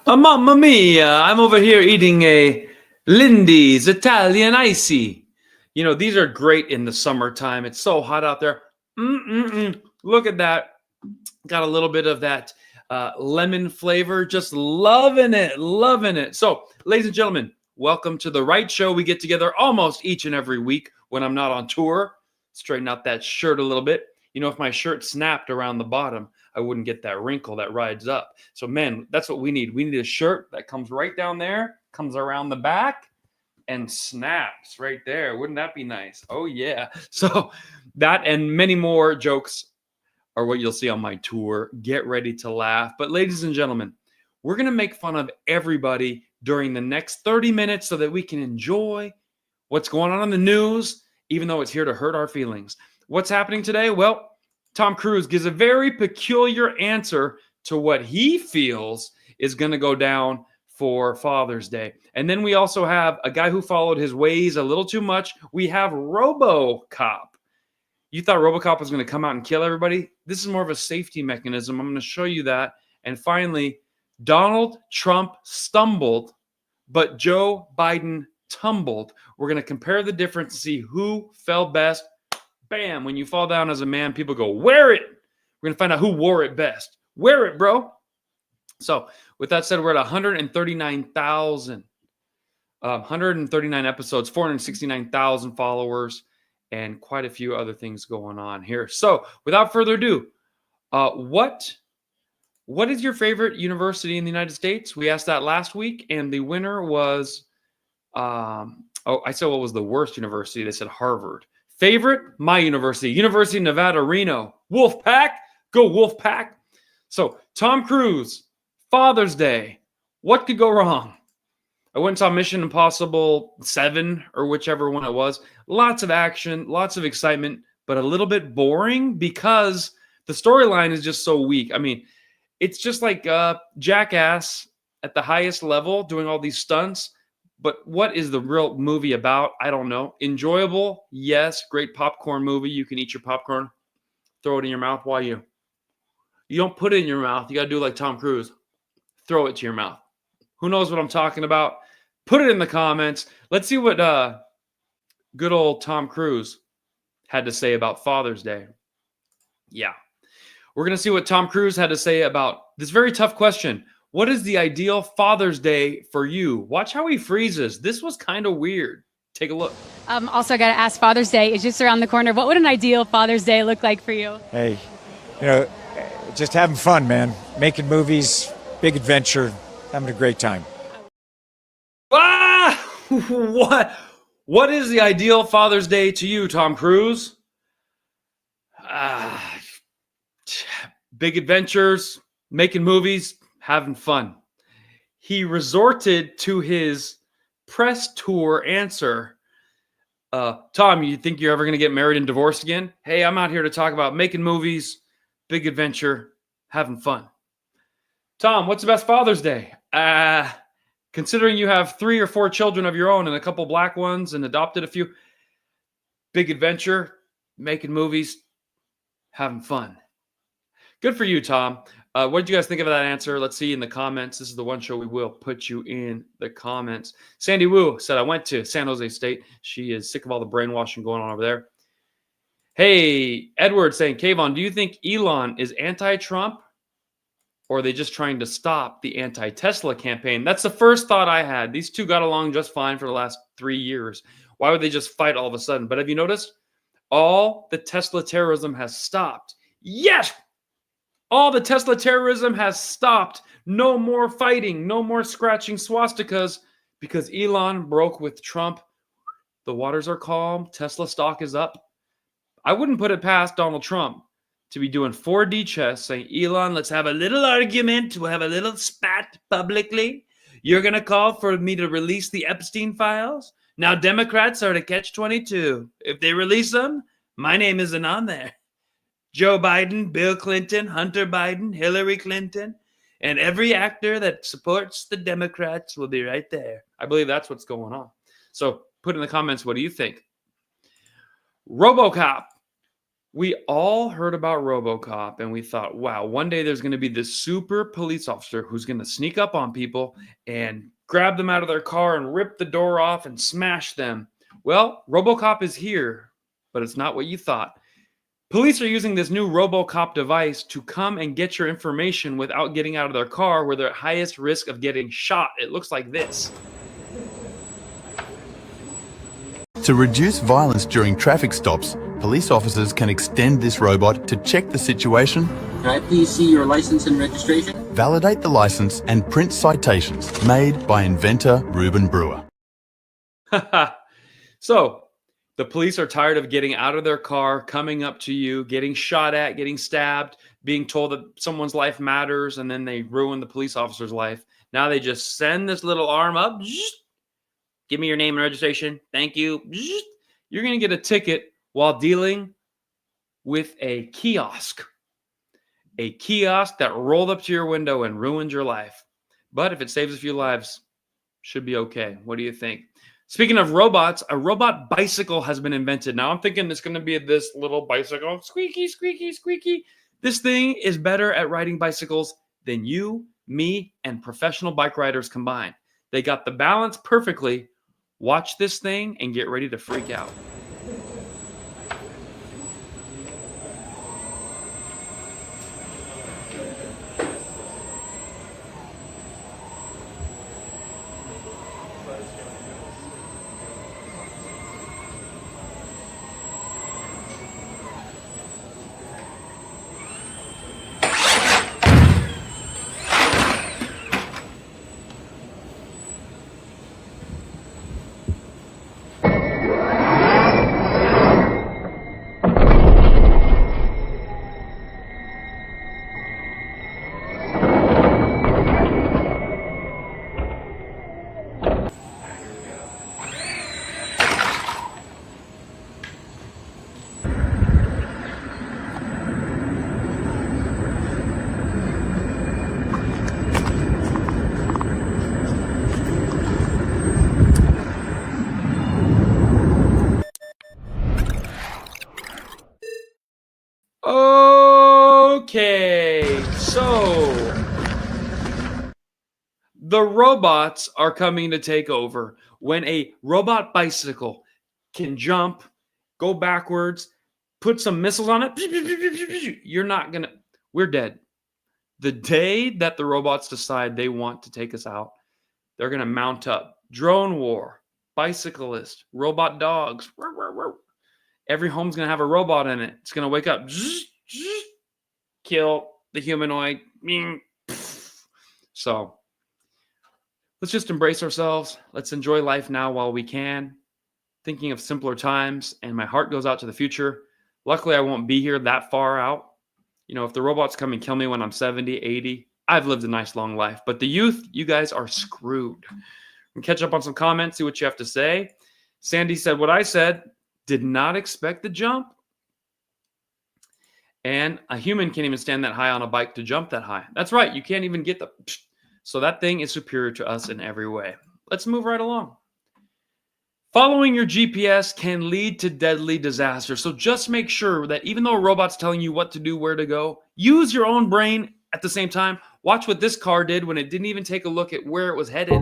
Mamma mia, I'm over here eating a Lindy's Italian icy. You know, these are great in the summertime. It's so hot out there. Look at that. Got a little bit of that lemon flavor. Just loving it, loving it. So, ladies and gentlemen, welcome to The Right Show. We get together almost each and every week when I'm not on tour. Straighten out that shirt a little bit. You know, if my shirt snapped around the bottom, I wouldn't get that wrinkle that rides up. So, man, that's what we need. We need a shirt that comes right down there, comes around the back, and snaps right there. Wouldn't that be nice? Oh, yeah. So, that and many more jokes are what you'll see on my tour. Get ready to laugh. But, ladies and gentlemen, we're going to make fun of everybody during the next 30 minutes so that we can enjoy what's going on in the news, even though it's here to hurt our feelings. What's happening today? Well, Tom Cruise gives a very peculiar answer to what he feels is going to go down for Father's Day. And then we also have a guy who followed his ways a little too much. We have Robocop. You thought Robocop was going to come out and kill everybody? This is more of a safety mechanism. I'm going to show you that. And finally, Donald Trump stumbled, but Joe Biden tumbled. We're going to compare the difference and see who fell best. Bam, when you fall down as a man, people go, wear it. We're going to find out who wore it best. Wear it, bro. So with that said, we're at 139,000, 139 episodes, 469,000 followers, and quite a few other things going on here. So without further ado, what is your favorite university in the United States? We asked that last week, and the winner was, I said what was the worst university? They said Harvard. Favorite? My university, University of Nevada, Reno. Wolfpack? Go Wolfpack. So, Tom Cruise, Father's Day. What could go wrong? I went and saw Mission Impossible 7 or whichever one it was. Lots of action, lots of excitement, but a little bit boring because the storyline is just so weak. I mean, it's just like Jackass at the highest level doing all these stunts. But what is the real movie about? I don't know. Enjoyable? Yes. Great popcorn movie. You can eat your popcorn, throw it in your mouth while you don't put it in your mouth. You got to do like Tom Cruise. Throw it to your mouth. Who knows what I'm talking about? Put it in the comments. Let's see what good old Tom Cruise had to say about Father's Day. Yeah. We're going to see what Tom Cruise had to say about this very tough question. What is the ideal Father's Day for you? Watch how he freezes. This was kind of weird. Take a look. Also, got to ask, Father's Day is just around the corner. What would an ideal Father's Day look like for you? Hey, just having fun, man. Making movies, big adventure, having a great time. Ah! What is the ideal Father's Day to you, Tom Cruise? Big adventures, making movies, having fun. He resorted to his press tour answer. Tom, you think you're ever going to get married and divorced again? Hey, I'm out here to talk about making movies, big adventure, having fun. Tom, what's the best Father's Day? Considering you have 3 or 4 children of your own and a couple black ones and adopted a few, big adventure, making movies, having fun. Good for you, Tom. What did you guys think of that answer? Let's see in the comments. This is the one show we will put you in the comments. Sandy Wu said, I went to San Jose State. She is sick of all the brainwashing going on over there. Hey, Edward saying, Kayvon, do you think Elon is anti-Trump or are they just trying to stop the anti-Tesla campaign? That's the first thought I had. These two got along just fine for the last 3 years. Why would they just fight all of a sudden? But have you noticed? All the Tesla terrorism has stopped. Yes! All the Tesla terrorism has stopped. No more fighting. No more scratching swastikas because Elon broke with Trump. The waters are calm. Tesla stock is up. I wouldn't put it past Donald Trump to be doing 4D chess, saying, Elon, let's have a little argument. We'll have a little spat publicly. You're going to call for me to release the Epstein files? Now Democrats are to catch-22. If they release them, my name isn't on there. Joe Biden, Bill Clinton, Hunter Biden, Hillary Clinton, and every actor that supports the Democrats will be right there. I believe that's what's going on. So put in the comments, what do you think? Robocop. We all heard about Robocop and we thought, wow, one day there's going to be this super police officer who's going to sneak up on people and grab them out of their car and rip the door off and smash them. Well, Robocop is here, but it's not what you thought. Police are using this new Robocop device to come and get your information without getting out of their car where they're at highest risk of getting shot. It looks like this. To reduce violence during traffic stops, police officers can extend this robot to check the situation, Can I please see your license and registration? validate the license, and print citations made by inventor Ruben Brewer. So, the police are tired of getting out of their car, coming up to you, getting shot at, getting stabbed, being told that someone's life matters, and then they ruin the police officer's life. Now they just send this little arm up. Give me your name and registration. Thank you. You're going to get a ticket while dealing with a kiosk. A kiosk that rolled up to your window and ruined your life. But if it saves a few lives, should be okay. What do you think? Speaking of robots, a robot bicycle has been invented. Now I'm thinking it's going to be this little bicycle. Squeaky, squeaky, squeaky. This thing is better at riding bicycles than you, me, and professional bike riders combined. They got the balance perfectly. Watch this thing and get ready to freak out. Okay, so the robots are coming to take over. When a robot bicycle can jump, go backwards, put some missiles on it, we're dead. The day that the robots decide they want to take us out, they're gonna mount up drone war, bicyclist, robot dogs. Every home's gonna have a robot in it. It's gonna wake up, kill the humanoid. So let's just embrace ourselves. Let's enjoy life now while we can. Thinking of simpler times, and my heart goes out to the future. Luckily, I won't be here that far out. You know, if the robots come and kill me when I'm 70, 80, I've lived a nice long life. But the youth, you guys are screwed. We'll catch up on some comments, see what you have to say. Sandy said what I said. Did not expect the jump. And a human can't even stand that high on a bike to jump that high. That's right. You can't even get the... So that thing is superior to us in every way. Let's move right along. Following your GPS can lead to deadly disaster. So just make sure that even though a robot's telling you what to do, where to go, use your own brain at the same time. Watch what this car did when it didn't even take a look at where it was headed.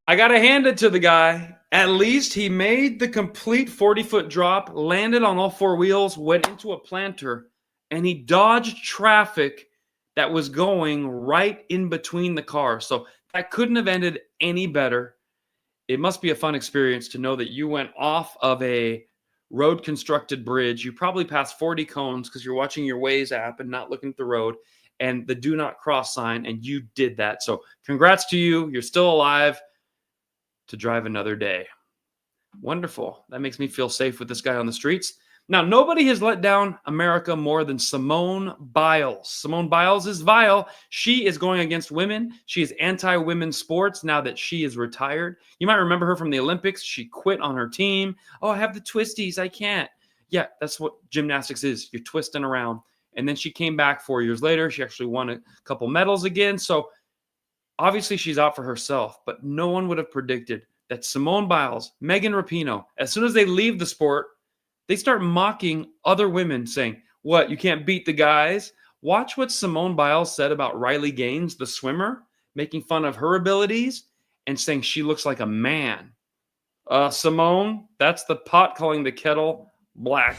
I gotta hand it to the guy. At least he made the complete 40-foot drop, landed on all four wheels, went into a planter, and he dodged traffic that was going right in between the cars. So that couldn't have ended any better. It must be a fun experience to know that you went off of a road constructed bridge. You probably passed 40 cones because you're watching your Waze app and not looking at the road and the do not cross sign, and you did that. So congrats to you. You're still alive to drive another day. Wonderful. That makes me feel safe with this guy on the streets. Now, nobody has let down America more than Simone Biles. Simone Biles is vile. She is going against women. She is anti-women's sports now that she is retired. You might remember her from the Olympics. She quit on her team. Oh, I have the twisties. I can't. Yeah, that's what gymnastics is. You're twisting around. And then she came back 4 years later. She actually won a couple medals again. So obviously she's out for herself, but no one would have predicted that Simone Biles, Megan Rapinoe, as soon as they leave the sport, they start mocking other women, saying, what, you can't beat the guys? Watch what Simone Biles said about Riley Gaines, the swimmer, making fun of her abilities and saying she looks like a man. Simone, that's the pot calling the kettle black.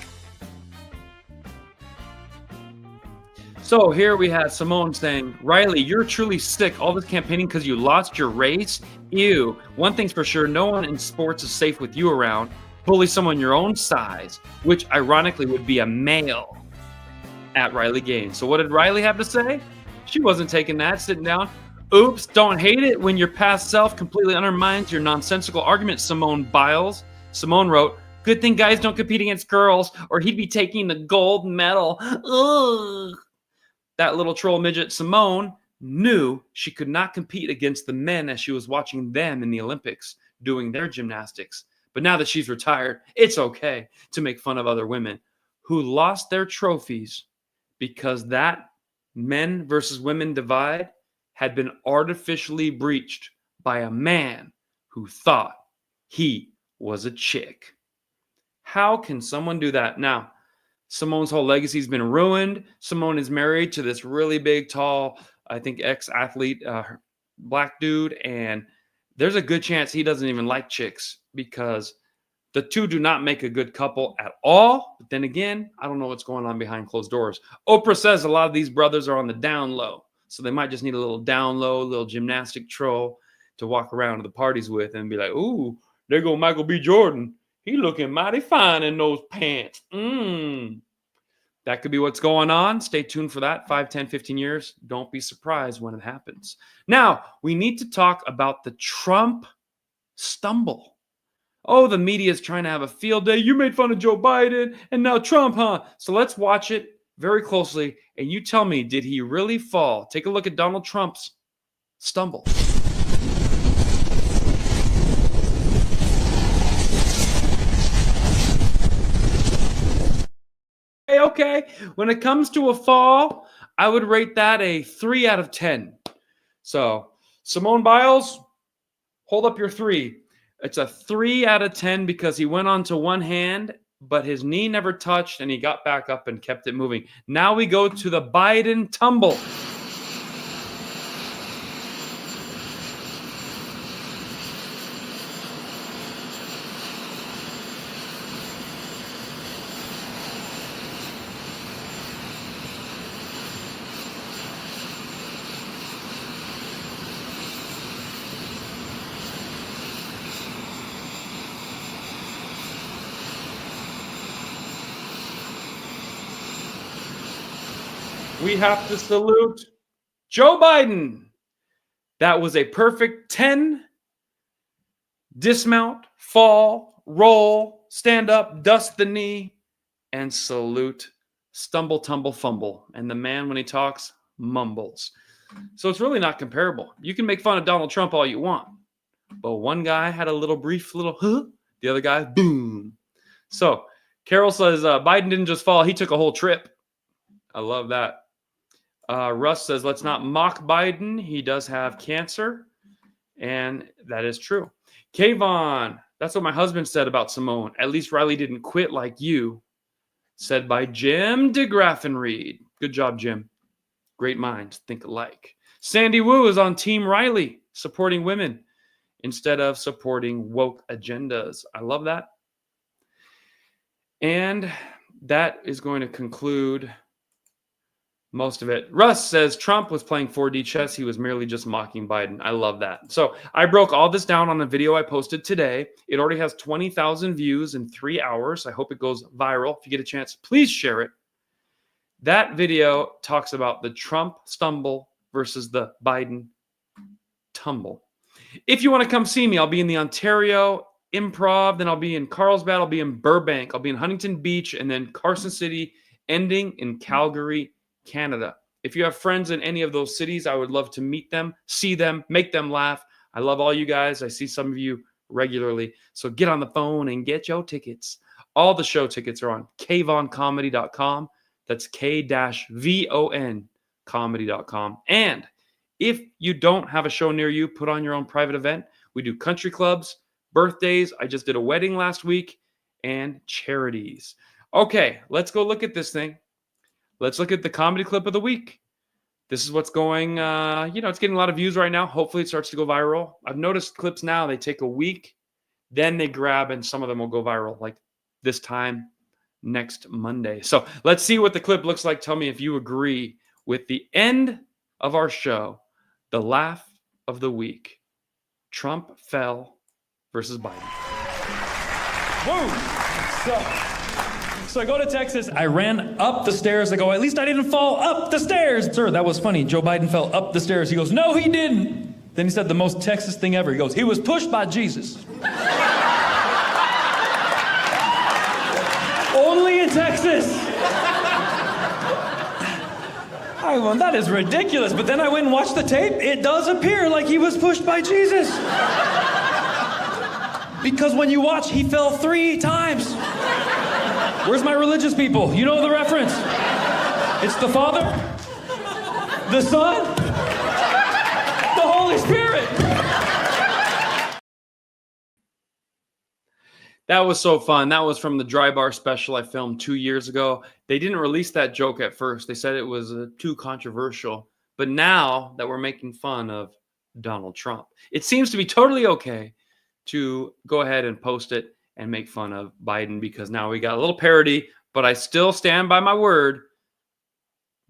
So here we have Simone saying, Riley, you're truly sick. All this campaigning because you lost your race? Ew. One thing's for sure, no one in sports is safe with you around. Bully someone your own size, which ironically would be a male, at Riley Gaines. So what did Riley have to say? She wasn't taking that, sitting down. Oops, don't hate it when your past self completely undermines your nonsensical argument, Simone Biles. Simone wrote, good thing guys don't compete against girls or he'd be taking the gold medal. Ugh. That little troll midget Simone knew she could not compete against the men as she was watching them in the Olympics doing their gymnastics. But now that she's retired, it's okay to make fun of other women who lost their trophies because that men versus women divide had been artificially breached by a man who thought he was a chick. How can someone do that? Now, Simone's whole legacy has been ruined. Simone is married to this really big, tall, I think ex-athlete, black dude, and there's a good chance he doesn't even like chicks because the two do not make a good couple at all. But then again, I don't know what's going on behind closed doors. Oprah says a lot of these brothers are on the down low. So they might just need a little down low, little gymnastic troll to walk around to the parties with and be like, ooh, there go Michael B. Jordan. He looking mighty fine in those pants. That could be what's going on. Stay tuned for that. 5, 10, 15 years. Don't be surprised when it happens. Now, we need to talk about the Trump stumble. Oh, the media is trying to have a field day. You made fun of Joe Biden and now Trump, huh? So let's watch it very closely. And you tell me, did he really fall? Take a look at Donald Trump's stumble. Okay. When it comes to a fall, I would rate that a 3 out of 10. So, Simone Biles, hold up your 3. It's a 3 out of 10 because he went onto one hand, but his knee never touched and he got back up and kept it moving. Now we go to the Biden tumble. We have to salute Joe Biden. That was a perfect 10. Dismount, fall, roll, stand up, dust the knee, and salute. Stumble, tumble, fumble. And the man, when he talks, mumbles. So it's really not comparable. You can make fun of Donald Trump all you want. But one guy had a little brief little huh. The other guy, boom. So Carol says Biden didn't just fall. He took a whole trip. I love that. Russ says, let's not mock Biden. He does have cancer. And that is true. Kayvon, that's what my husband said about Simone. At least Riley didn't quit like you. Said by Jim DeGraffenreid. Good job, Jim. Great minds think alike. Sandy Wu is on Team Riley, supporting women instead of supporting woke agendas. I love that. And that is going to conclude most of it. Russ says Trump was playing 4D chess. He was merely just mocking Biden. I love that. So I broke all this down on a video I posted today. It already has 20,000 views in 3 hours. I hope it goes viral. If you get a chance, please share it. That video talks about the Trump stumble versus the Biden tumble. If you want to come see me, I'll be in the Ontario Improv. Then I'll be in Carlsbad. I'll be in Burbank. I'll be in Huntington Beach, and then Carson City, ending in Calgary, Canada. If you have friends in any of those cities, I would love to meet them, see them, make them laugh. I love all you guys. I see some of you regularly. So get on the phone and get your tickets. All the show tickets are on kvoncomedy.com. That's K-VON comedy.com. And if you don't have a show near you, put on your own private event. We do country clubs, birthdays. I just did a wedding last week, and charities. Okay, let's go look at this thing. Let's look at the comedy clip of the week. This is what's going, it's getting a lot of views right now. Hopefully it starts to go viral. I've noticed clips now, they take a week, then they grab, and some of them will go viral, like this time next Monday. So let's see what the clip looks like. Tell me if you agree with the end of our show, the laugh of the week. Trump fell versus Biden. Whoa! So I go to Texas. I ran up the stairs. I go, at least I didn't fall up the stairs. Sir, that was funny. Joe Biden fell up the stairs. He goes, no, he didn't. Then he said the most Texas thing ever. He goes, he was pushed by Jesus. Only in Texas. I went, that is ridiculous. But then I went and watched the tape. It does appear like he was pushed by Jesus. Because when you watch, he fell 3 times. Where's my religious people? You know the reference. It's the Father, the Son, the Holy Spirit. That was so fun. That was from the Dry Bar special I filmed 2 years ago. They didn't release that joke at first. They said it was too controversial. But now that we're making fun of Donald Trump, it seems to be totally okay to go ahead and post it and make fun of Biden, because now we got a little parody, but I still stand by my word.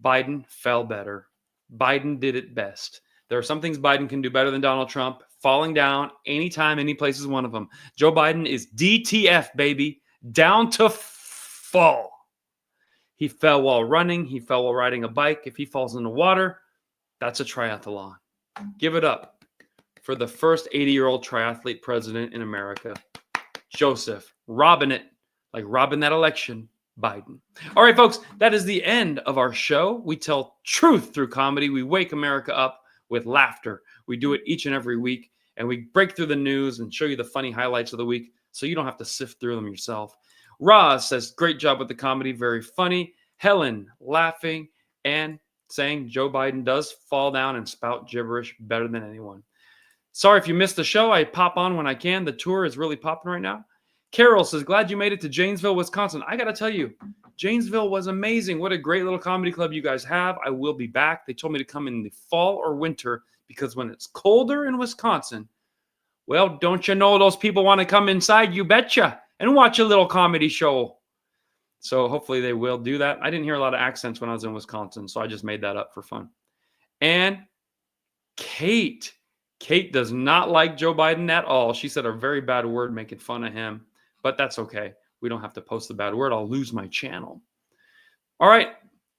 Biden fell better. Biden did it best. There are some things Biden can do better than Donald Trump. Falling down anytime, any place is one of them. Joe Biden is DTF, baby. Down to fall. He fell while running. He fell while riding a bike. If he falls in the water, that's a triathlon. Give it up for the first 80-year-old triathlete president in America. Joseph, robbing it, like robbing that election, Biden. All right, folks, that is the end of our show. We tell truth through comedy. We wake America up with laughter. We do it each and every week, and we break through the news and show you the funny highlights of the week so you don't have to sift through them yourself. Roz says, great job with the comedy, very funny. Helen, laughing and saying Joe Biden does fall down and spout gibberish better than anyone. Sorry if you missed the show. I pop on when I can. The tour is really popping right now. Carol says, glad you made it to Janesville, Wisconsin. I got to tell you, Janesville was amazing. What a great little comedy club you guys have. I will be back. They told me to come in the fall or winter because when it's colder in Wisconsin, well, don't you know those people want to come inside? You betcha. And watch a little comedy show. So hopefully they will do that. I didn't hear a lot of accents when I was in Wisconsin, so I just made that up for fun. And Kate does not like Joe Biden at all. She said a very bad word making fun of him, but that's okay. We don't have to post the bad word. I'll lose my channel. All right,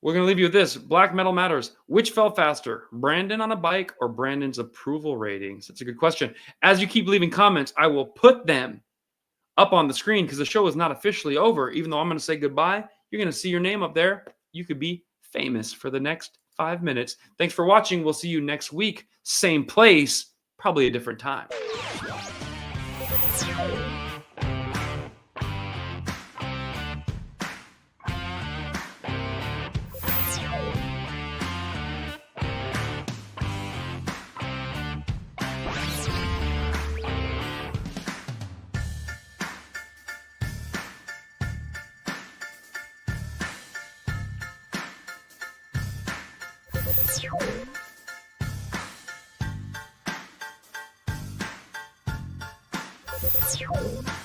we're going to leave you with this. Black Metal Matters. Which fell faster, Brandon on a bike or Brandon's approval ratings? That's a good question. As you keep leaving comments, I will put them up on the screen because the show is not officially over. Even though I'm going to say goodbye, you're going to see your name up there. You could be famous for the next 5 minutes. Thanks for watching. We'll see you next week. Same place. Probably a different time. You